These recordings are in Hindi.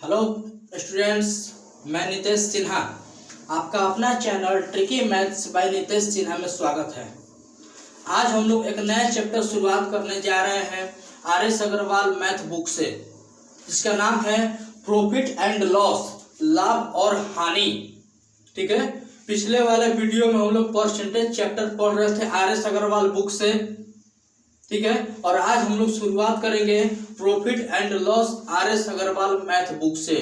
हेलो स्टूडेंट्स, मैं नितेश सिन्हा, आपका अपना channel tricky maths by Nitesh Sinha में स्वागत है। आज हम लोग एक नया चैप्टर शुरुआत करने जा रहे हैं आर.एस. अग्रवाल मैथ बुक से, जिसका नाम है प्रॉफिट एंड लॉस, लाभ और हानि। ठीक है, पिछले वाले वीडियो में हम लोग परसेंटेज चैप्टर पढ़ रहे थे आर.एस. अग्रवाल बुक से। ठीक है, और आज हम लोग शुरुआत करेंगे profit and loss R S. Agarwal math book से।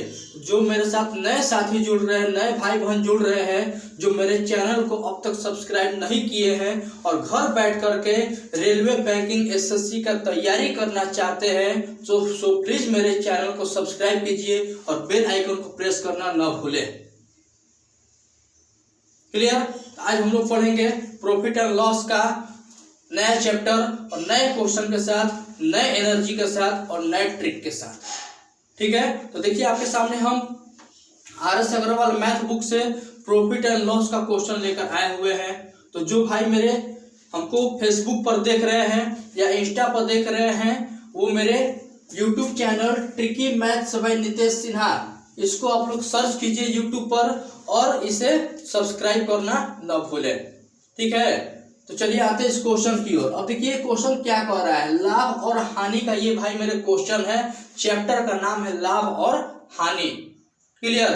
जो मेरे साथ नए साथी जुड़ रहे हैं, नए भाई बहन जुड़ रहे हैं, जो मेरे चैनल को अब तक सब्सक्राइब नहीं किए हैं और घर बैठ करके रेलवे बैंकिंग एसएससी का तैयारी करना चाहते हैं, सो प्लीज मेरे चैनल को सब्सक्राइब कीजिए और बेल आइकन को प्रेस करना न भूलें। क्लियर? आज हम लोग पढ़ेंगे प्रॉफिट एंड लॉस का नया चैप्टर और नए क्वेश्चन के साथ, नए एनर्जी के साथ और नए ट्रिक के साथ। ठीक है, तो देखिए आपके सामने हम आर.एस. अग्रवाल मैथ बुक से प्रॉफिट एंड लॉस का क्वेश्चन लेकर आए हुए हैं। तो जो भाई मेरे हमको फेसबुक पर देख रहे हैं या इंस्टा पर देख रहे हैं, वो मेरे YouTube channel tricky maths by Nitesh Sinha, इसको आप लोग सर्च कीजिए यूट्यूब पर और इसे सब्सक्राइब करना न भूलें। ठीक है, तो चलिए आते हैं इस क्वेश्चन की ओर। अब देखिए क्वेश्चन क्या कह रहा है, लाभ और हानि का ये भाई मेरे क्वेश्चन है। चैप्टर का नाम है लाभ और हानि। क्लियर?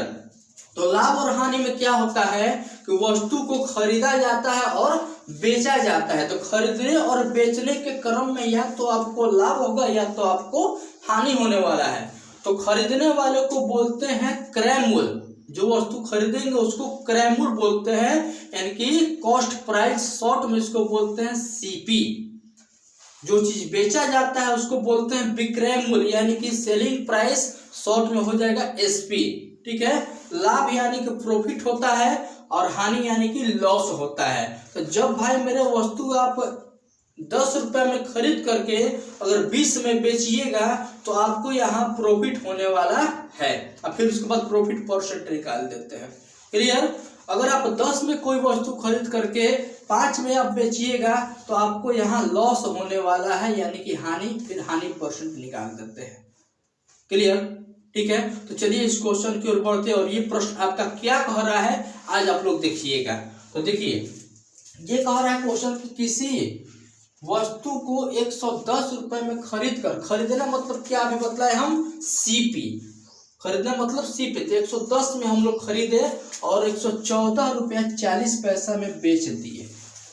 तो लाभ और हानि में क्या होता है कि वस्तु को खरीदा जाता है और बेचा जाता है। तो खरीदने और बेचने के क्रम में या तो आपको लाभ होगा या तो आपको हानि होने वाला है। तो खरीदने वाले को बोलते हैं क्रय मूल्य, जो वस्तु खरीदेंगे उसको क्रय मूल्य बोलते हैं, यानी कि कॉस्ट प्राइस, शॉर्ट में इसको बोलते हैं सीपी। जो चीज बेचा जाता है उसको बोलते हैं विक्रय मूल्य, यानी कि सेलिंग प्राइस, शॉर्ट में हो जाएगा एसपी। ठीक है, लाभ यानी कि प्रॉफिट होता है और हानि यानी कि लॉस होता है। तो जब भाई मेरे वस्तु आप 10 रुपए में खरीद करके अगर 20 में बेचिएगा तो आपको यहाँ प्रॉफिट होने वाला है। अब फिर उसके बाद प्रॉफिट परसेंट निकाल देते हैं। क्लियर? अगर आप 10 में कोई वस्तु खरीद करके 5 में आप बेचिएगा तो आपको यहाँ लॉस होने वाला है, यानी कि हानि, फिर हानि परसेंट निकाल देते हैं। क्लियर? ठीक है, तो चलिए इस क्वेश्चन की ओर बढ़ते हैं और ये प्रश्न आपका क्या कह रहा है आज आप लोग देखिएगा। तो देखिए ये कह रहा है क्वेश्चन की किसी वस्तु को 110 रुपए में खरीदना मतलब क्या अभी बतलाए हम, सीपी। खरीदना मतलब सीपी। तो 110 में हम लोग खरीदे और 114 रुपया 40 पैसा में बेच दिए।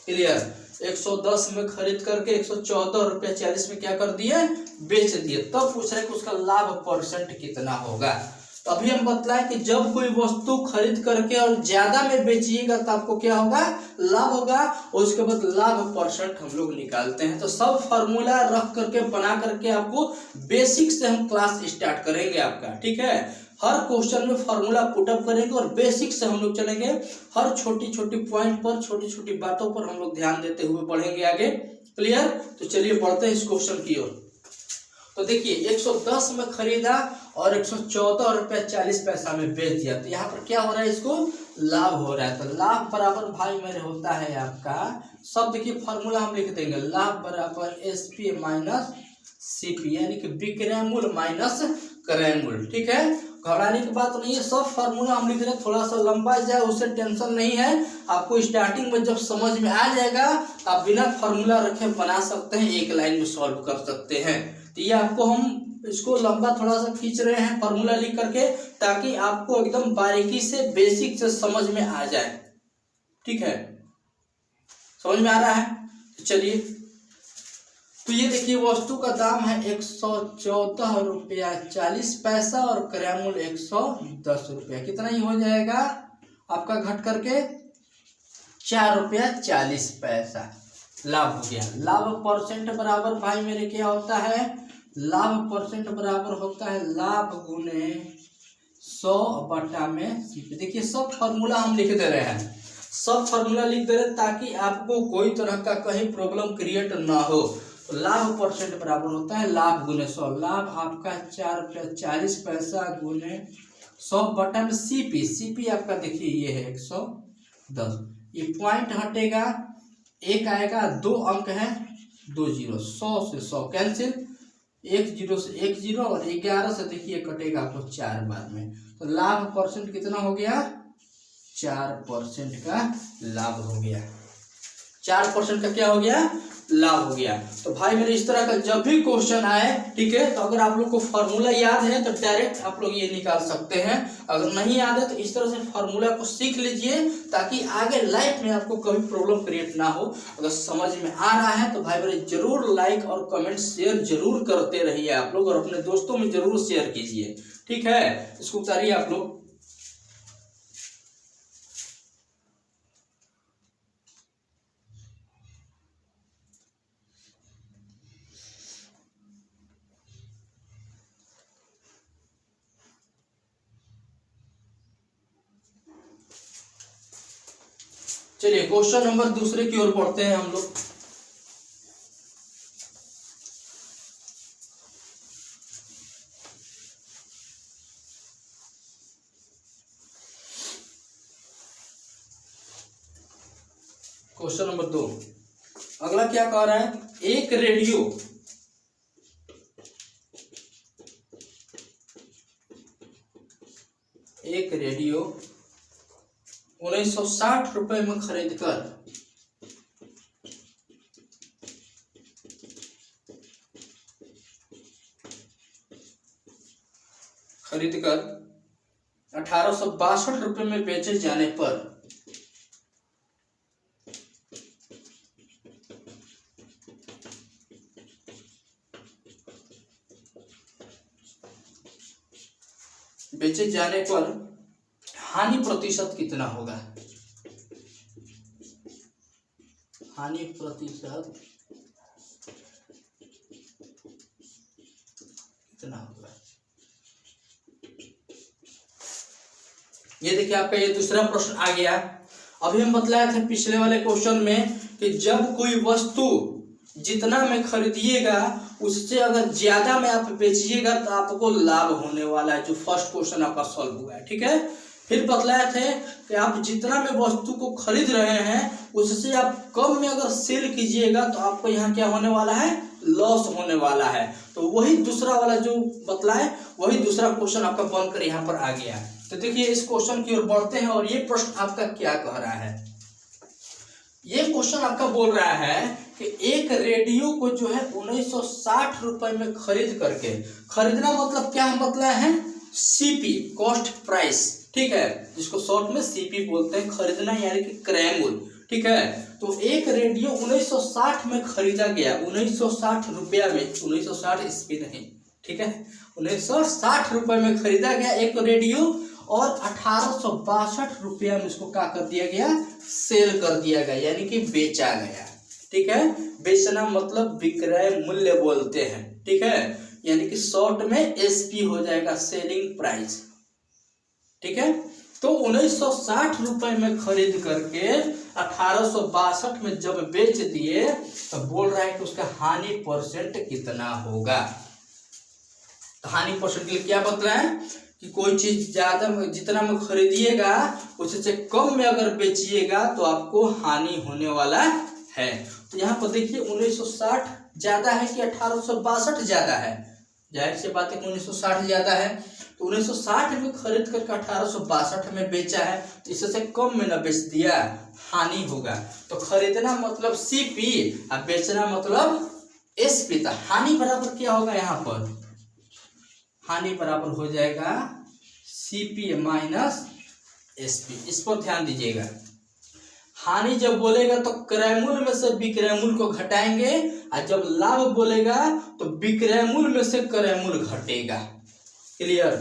क्लियर? 110 में खरीद करके 114 रुपया 40 में क्या कर दिए, बेच दिए। तब पूछ रहे कि उसका लाभ परसेंट कितना होगा। तो अभी हम बतलाएं कि जब कोई वस्तु खरीद करके और ज्यादा में बेचिएगा तो आपको क्या होगा, लाभ होगा। और उसके बाद लाभ परसेंट हम लोग निकालते हैं। तो सब फॉर्मूला रख करके बना करके आपको बेसिक से हम क्लास स्टार्ट करेंगे आपका। ठीक है, हर क्वेश्चन में फॉर्मूला पुटअप करेंगे और बेसिक से हम लोग चलेंगे। हर छोटी छोटी पॉइंट पर, छोटी छोटी बातों पर हम लोग ध्यान देते हुए बढ़ेंगे आगे। क्लियर? तो चलिए बढ़ते हैं इस क्वेश्चन की ओर। तो देखिए 110 में खरीदा और 114 रुपया 40 पैसा में बेच दिया। तो यहाँ पर क्या हो रहा है, इसको लाभ हो रहा है। तो लाभ बराबर भाई मेरे होता है आपका, सब देखिए फॉर्मूला हम लिख देंगे, लाभ बराबर एसपी माइनस सीपी, यानी कि विक्रय मूल्य माइनस क्रय मूल्य। ठीक है, घबराने की बात नहीं है, सब फार्मूला हम लिख रहे हैं। थोड़ा सा लंबा जाए उससे टेंशन नहीं है, आपको स्टार्टिंग में जब समझ में आ जाएगा आप बिना फार्मूला रखे बना सकते हैं, एक लाइन में सॉल्व कर सकते हैं। तो ये आपको हम इसको लंबा थोड़ा सा खींच रहे हैं फार्मूला लिख करके, ताकि आपको एकदम बारीकी से बेसिक से समझ में आ जाए। ठीक है, समझ में आ रहा है? तो चलिए, तो ये देखिए वस्तु का दाम है 114 रुपया 40 पैसा और क्रय मूल्य 110 रुपया। कितना ही हो जाएगा आपका, घट करके 4 रुपया 40 पैसा लाभ हो गया। लाभ परसेंट बराबर भाई मेरे क्या होता है, लाभ परसेंट बराबर होता है लाभ गुने 100 बटा में सीपी। देखिए सब फॉर्मूला हम लिख दे रहे हैं, सब फॉर्मूला लिख दे रहे हैं ताकि आपको कोई तरह का कहीं प्रॉब्लम क्रिएट ना हो। लाभ परसेंट बराबर होता है लाभ गुने 100। लाभ आपका 4 रुपया 40 पैसा गुने 100 बटा में सीपी। सीपी आपका देखिए ये है 110। ये पॉइंट हटेगा, एक आएगा, 2 अंक है, 2 जीरो, 100 से 100 कैंसिल, एक जीरो से एक जीरो, और 11 से देखिए कटेगा आपको 4 बार में, तो लाभ परसेंट कितना हो गया, 4% का लाभ हो गया। 4% का क्या हो गया, लाभ हो गया। तो भाई मेरे इस तरह का जब भी क्वेश्चन आए, ठीक है, तो अगर आप लोग को फॉर्मूला याद है तो डायरेक्ट आप लोग ये निकाल सकते हैं, अगर नहीं याद है तो इस तरह से फॉर्मूला को सीख लीजिए, ताकि आगे लाइफ में आपको कभी प्रॉब्लम क्रिएट ना हो। अगर समझ में आ रहा है तो भाई मेरे जरूर लाइक और कमेंट शेयर जरूर करते रहिए आप लोग, और अपने दोस्तों में जरूर शेयर कीजिए, ठीक है। इसको उतारिए आप लोग। चलिए क्वेश्चन नंबर दूसरे की ओर पढ़ते हैं हम लोग। क्वेश्चन नंबर 2, अगला क्या कह रहा है, एक रेडियो एक रेडियो 1960 रुपए में खरीदकर 1862 रुपए में बेचे जाने पर हानि प्रतिशत कितना होगा, हानि प्रतिशत कितना होगा। ये देखिए आपका ये दूसरा प्रश्न आ गया। अभी हम बतलाए थे पिछले वाले क्वेश्चन में कि जब कोई वस्तु जितना में खरीदिएगा उससे अगर ज्यादा में आप बेचिएगा तो आपको लाभ होने वाला है, जो फर्स्ट क्वेश्चन आपका सॉल्व हुआ है, ठीक है। फिर बतलाए थे कि आप जितना में वस्तु को खरीद रहे हैं उससे आप कम में अगर सेल कीजिएगा तो आपको यहाँ क्या होने वाला है, लॉस होने वाला है। तो वही दूसरा वाला जो बतलाए वही दूसरा क्वेश्चन आपका बनकर यहाँ पर आ गया। तो देखिए इस क्वेश्चन की ओर बढ़ते हैं, और ये प्रश्न आपका क्या कह रहा है। ये क्वेश्चन आपका बोल रहा है कि एक रेडियो को जो है 1960 रुपए में खरीद करके, खरीदना मतलब क्या हम बतलाए हैं, सीपी, कॉस्ट प्राइस, ठीक है, जिसको शॉर्ट में सीपी बोलते हैं, खरीदना यानी कि क्रय मूल्य, ठीक है। तो एक रेडियो 1960 में खरीदा गया, 1960 रुपया में, 1960 ईस्वी नहीं, ठीक है, 1960 रुपए में खरीदा गया एक रेडियो, और 1862 रुपया में इसको क्या कर दिया गया, सेल कर दिया गया, यानी कि बेचा गया, ठीक है। बेचना मतलब विक्रय मूल्य बोलते हैं, ठीक है, यानी कि शॉर्ट में एसपी हो जाएगा, सेलिंग प्राइस, ठीक है। तो 1960 रुपए में खरीद करके 1862 में जब बेच दिए तो बोल रहा है कि उसका हानि परसेंट कितना होगा। तो हानि परसेंट के लिए क्या बतला है कि कोई चीज ज्यादा में, जितना में खरीदिएगा उससे कम में अगर बेचिएगा तो आपको हानि होने वाला है। तो यहाँ पर देखिए 1960 ज्यादा है कि 1862 ज्यादा है, जाहिर सी बात है 1960 ज्यादा है। तो 1960 में खरीद करके 1862 में बेचा है, तो इससे कम में न बेच दिया, हानि होगा। तो खरीदना मतलब सीपी और बेचना मतलब एसपी, तो हानि बराबर क्या होगा, यहाँ पर हानि बराबर हो जाएगा सीपी माइनस एसपी। इस पर ध्यान दीजिएगा। हानि जब बोलेगा तो क्रय मूल्य में से विक्रय मूल्य को घटाएंगे, और जब लाभ बोलेगा तो विक्रय मूल्य में से क्रय मूल्य घटेगा। क्लियर।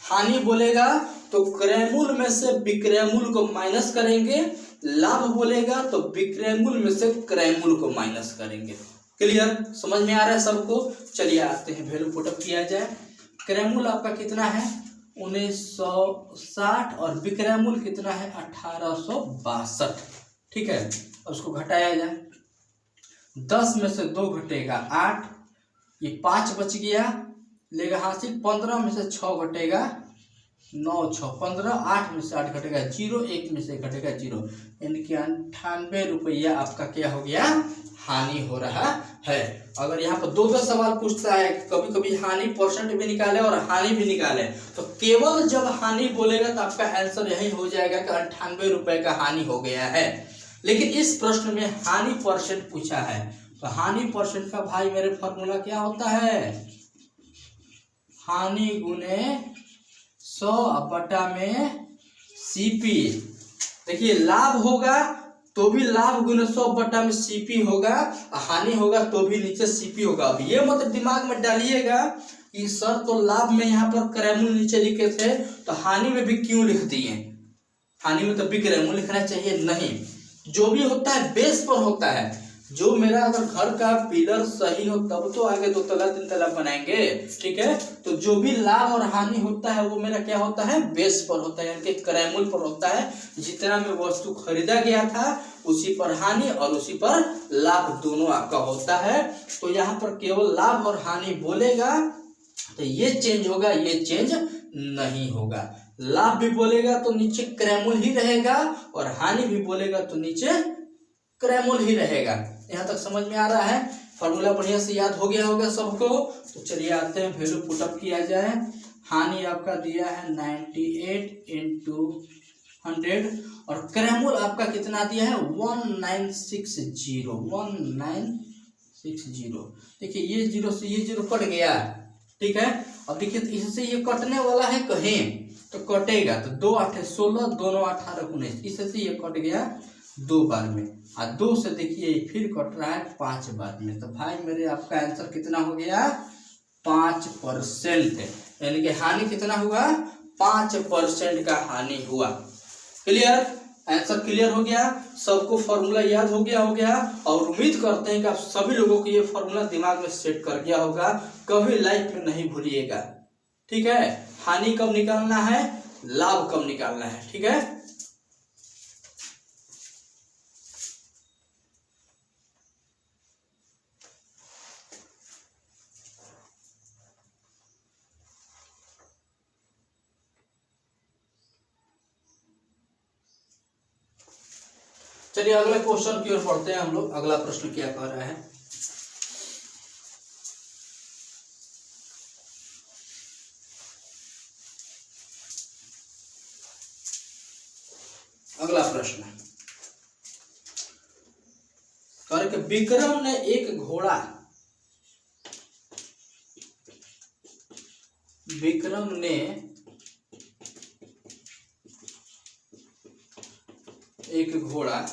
हानि बोलेगा तो क्रय मूल्य में से विक्रय मूल्य को माइनस करेंगे, लाभ बोलेगा तो विक्रय मूल्य में से क्रय मूल्य को माइनस करेंगे। क्लियर, समझ में आ रहा है सबको। चलिए आते हैं वैल्यू पुटअप किया जाए। क्रय मूल्य आपका कितना है 1960 और विक्रय मूल्य कितना है 1862, ठीक है। उसको घटाया जाए, 10 में से 2 घटेगा 8, ये 5 बच गया, लेगा हासिल 15 में से 6 घटेगा 9 6 15, 8 में से 8 घटेगा 0, 1 में से घटेगा 0, यानी कि 98 रुपया आपका क्या हो गया, हानि हो रहा है। अगर यहाँ पर दो सवाल पूछता है, कभी कभी हानि परसेंट भी निकाले और हानि भी निकाले, तो केवल जब हानि बोलेगा तो आपका आंसर यही हो जाएगा कि 98 रुपए का हानि हो गया है। लेकिन इस प्रश्न में हानि परसेंट पूछा है, तो हानि परसेंट का भाई मेरे फॉर्मूला क्या होता है, हानि गुने 100 में सीपी। देखिए लाभ होगा तो भी लाभ गुने 100 में सीपी होगा, हानि होगा तो भी नीचे सीपी होगा। अब ये मतलब दिमाग में डालिएगा कि सर तो लाभ में यहाँ पर क्रयमूल्य नीचे लिखे थे, तो हानि में भी क्यों लिख दिए, हानि में तो भी क्रयमूल्य लिखना चाहिए नहीं। जो भी होता है बेस पर होता है, जो मेरा अगर घर का पिलर सही हो तब तो आगे 2 तला 3 तला बनाएंगे, ठीक है। तो जो भी लाभ और हानि होता है वो मेरा क्या होता है, बेस पर होता है, यानी कि क्रयमूल्य पर होता है। जितना में वस्तु खरीदा गया था उसी पर हानि और उसी पर लाभ दोनों आपका होता है। तो यहाँ पर केवल लाभ और हानि बोलेगा तो ये चेंज होगा, ये चेंज नहीं होगा। लाभ भी बोलेगा तो नीचे क्रयमूल्य ही रहेगा और हानि भी बोलेगा तो नीचे क्रयमूल्य ही रहेगा। यहाँ तक समझ में आ रहा है, फॉर्मूला बढ़िया से याद हो गया होगा सबको। तो चलिए आते हैं, वैल्यू पुटअप किया जाए। हानि आपका दिया है 98 इंटू 100 और क्रयमूल्य आपका कितना दिया है 1960। देखिए ये 0 से ये 0 कट गया, ठीक है। अब देखिए इससे ये कटने वाला है कहीं तो कटेगा, तो 2 8 16, दोनों 18 19, इससे ये कट गया 2 बार में, और 2 से देखिए फिर कट रहा है 5 बार में। तो भाई मेरे आपका आंसर कितना हो गया 5%, यानी कि हानि कितना हुआ 5% का हानि हुआ। क्लियर, आंसर क्लियर हो गया, सबको फॉर्मूला याद हो गया और उम्मीद करते हैं कि आप सभी लोगों को ये फॉर्मूला दिमाग में सेट कर गया होगा, कभी लाइफ में नहीं भूलिएगा, ठीक है। हानि कब निकालना है, लाभ कब निकालना है, ठीक है। चलिए अगले क्वेश्चन की ओर पढ़ते हैं हम लोग। अगला प्रश्न क्या कह रहा है, अगला प्रश्न कि विक्रम ने एक घोड़ा, विक्रम ने एक घोड़ा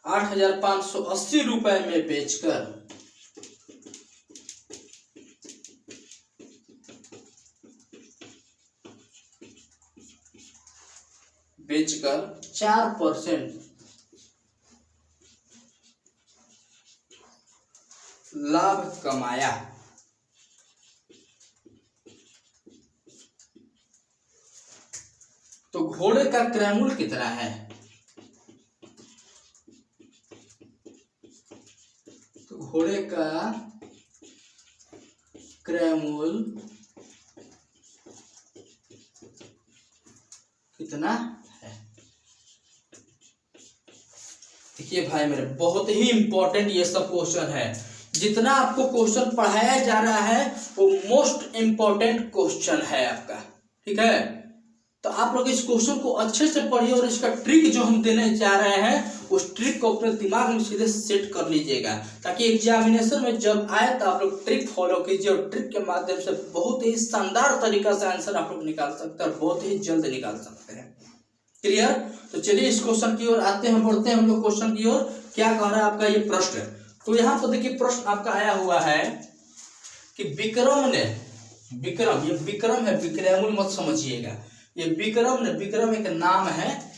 8,580 रुपए में बेचकर 4% लाभ कमाया। तो घोड़े का क्रयमूल्य कितना है, तो घोड़े का क्रयमूल्य कितना है। देखिए भाई मेरे बहुत ही इंपॉर्टेंट ये सब क्वेश्चन है, जितना आपको क्वेश्चन पढ़ाया जा रहा है वो मोस्ट इंपॉर्टेंट क्वेश्चन है आपका, ठीक है। तो आप लोग इस क्वेश्चन को अच्छे से पढ़िए और इसका ट्रिक जो हम देने जा रहे हैं उस ट्रिक को अपने दिमाग में सीधे सेट कर लीजिएगा, ताकि एग्जामिनेशन में जब आए तो आप लोग ट्रिक फॉलो कीजिए और ट्रिक के माध्यम से बहुत ही शानदार तरीका से आंसर आप लोग निकाल सकते हैं और बहुत ही जल्द निकाल सकते हैं। क्लियर, तो चलिए इस क्वेश्चन की ओर आते हैं, बढ़ते हैं हम लोग क्वेश्चन की ओर। क्या कह रहा है आपका ये प्रश्न, तो यहाँ पर देखिए प्रश्न आपका आया हुआ है कि विक्रम ने, विक्रम ये विक्रम है, विक्रयमूल्य मत समझिएगा, ये विक्रम ने, विक्रम एक नाम है,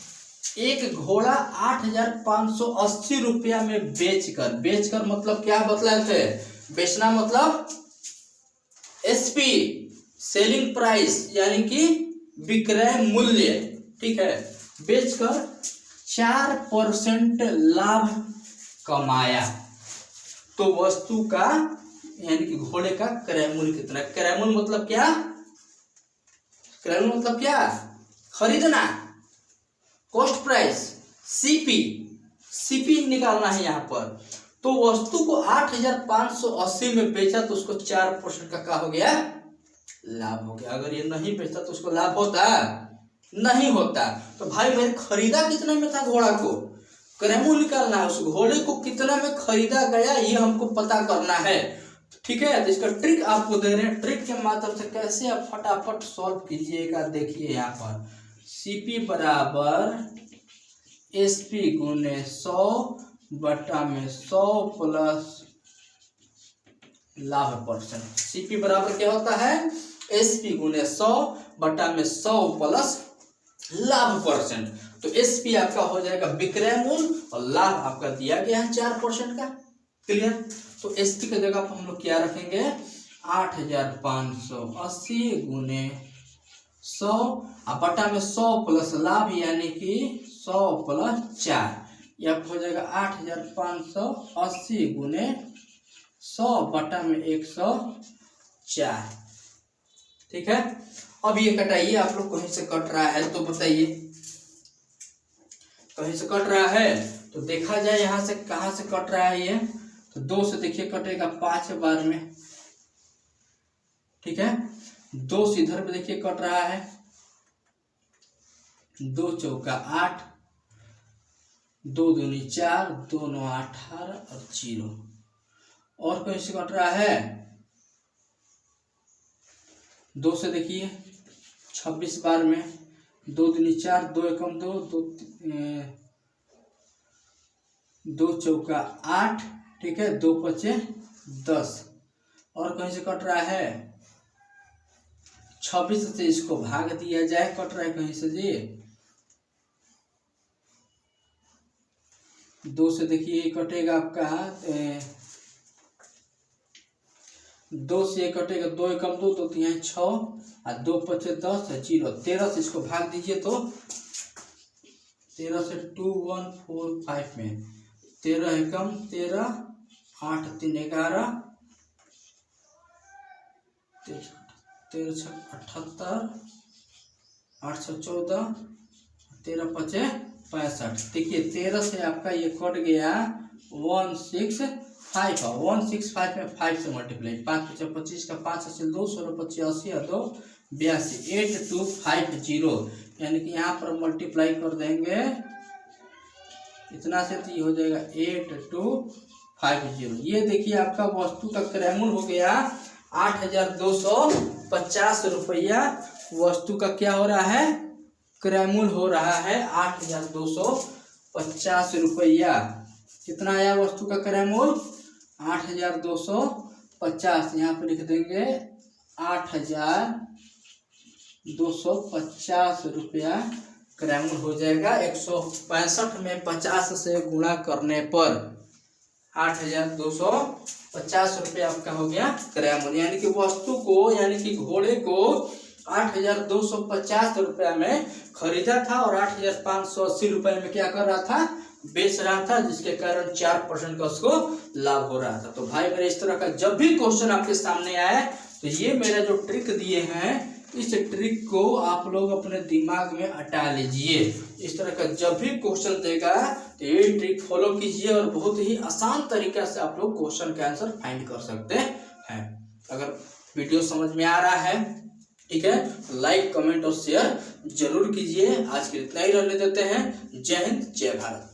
एक घोड़ा 8,580 रुपया में बेचकर, बेचकर मतलब क्या बतलाए थे, बेचना मतलब एसपी सेलिंग प्राइस यानी कि विक्रय मूल्य, ठीक है, बेचकर 4% लाभ कमाया। तो वस्तु का यानी कि घोड़े का क्रय मूल्य कितना, क्रय मूल्य मतलब क्या, क्रैमुल मतलब क्या, खरीदना, कॉस्ट प्राइस, सीपी, सीपी निकालना है यहाँ पर। तो वस्तु को 8,580 में बेचा तो उसको 4% का हो गया, लाभ हो गया। अगर ये नहीं बेचता तो उसको लाभ होता, नहीं होता। तो भाई मैंने खरीदा कितने में था घोड़ा को, क्रैमुल निकालना है, उस घोड़े को कितना में खरीदा गया ये हमको पता करना है। ठीक है, तो इसका ट्रिक आपको दे रहे हैं, ट्रिक के माध्यम से कैसे आप फटाफट सॉल्व कीजिएगा। देखिए यहाँ पर सीपी बराबर एसपी गुने 100 बटा में 100 प्लस लाभ परसेंट। सीपी बराबर क्या होता है, एसपी गुने 100 बटा में 100 प्लस लाभ परसेंट। तो एसपी आपका हो जाएगा विक्रय मूल्य और लाभ आपका दिया गया है 4% का। क्लियर। तो एसपी की जगह पर हम लोग क्या रखेंगे, 8,580 गुने 100 और बटा में 100 प्लस लाभ यानी कि 100 प्लस 4, यह हो जाएगा 8,580 गुने 100 बटा में 104। ठीक है, अब ये कटाइए, आप लोग कहीं से कट रहा है तो बताइए, कहीं से कट रहा है तो देखा जाए यहाँ से कहाँ से कट रहा है ये, तो 2 से देखिए कटेगा 5 बार में। ठीक है, 2 से इधर पे देखिए कट रहा है, 2 चौका 8, 2 दूनी 4, 2 9 18 और 0। और कहीं से कट रहा है, 2 से देखिए 26 बार में, 2 दूनी 4, 2 एकम 2, 2 चौका 8। ठीक है, 2 पचे 10। और कहीं से कट रहा है, 26 से इसको भाग दिया जाए, कट रहा है कहीं से जी, 2 से देखिए कटेगा आपका 2 से ये कटेगा, 2 एकम 2, 2 3 6 और 2 पचे 10 है 0। 13 से इसको भाग दीजिए तो 13 से 2 1 4 5 में 13 एकम 13, 8 3 11, 13 6 78, 8 6 14, 13 पचे 65। देखिए 13 से आपका ये कट गया 165 और 165 में 5 से मल्टीप्लाई, 5 पचे 25 का 5 से 2 16 25 80 और 2 82, 8250। यानी कि यहाँ पर मल्टीप्लाई कर देंगे इतना से तो ये हो जाएगा 8250। ये देखिए आपका वस्तु का क्रय मूल्य हो गया 8,250 रुपया। वस्तु का क्या हो रहा है, क्रय मूल्य हो रहा है 8,250 रुपया। कितना आया वस्तु का क्रय मूल्य, 8,250। यहाँ पे लिख देंगे 8,250 रुपया क्रय मूल्य हो जाएगा। 165 में 50 से गुणा करने पर 8,250 रुपया आपका हो गया क्रय मूल्य। यानी कि वस्तु को, यानी कि घोड़े को 8,250 रुपया में खरीदा था और 8,580 रुपये में क्या कर रहा था, बेच रहा था, जिसके कारण 4% का उसको लाभ हो रहा था। तो भाई मेरे इस तरह का जब भी क्वेश्चन आपके सामने आए तो ये मेरा जो ट्रिक दिए हैं, इस ट्रिक को आप लोग अपने दिमाग में अटा लीजिए। इस तरह का जब भी क्वेश्चन देगा तो ये ट्रिक फॉलो कीजिए और बहुत ही आसान तरीका से आप लोग क्वेश्चन का आंसर फाइंड कर सकते हैं। अगर वीडियो समझ में आ रहा है, ठीक है, लाइक कमेंट और शेयर जरूर कीजिए। आज के इतना ही रहने देते हैं। जय हिंद, जय भारत।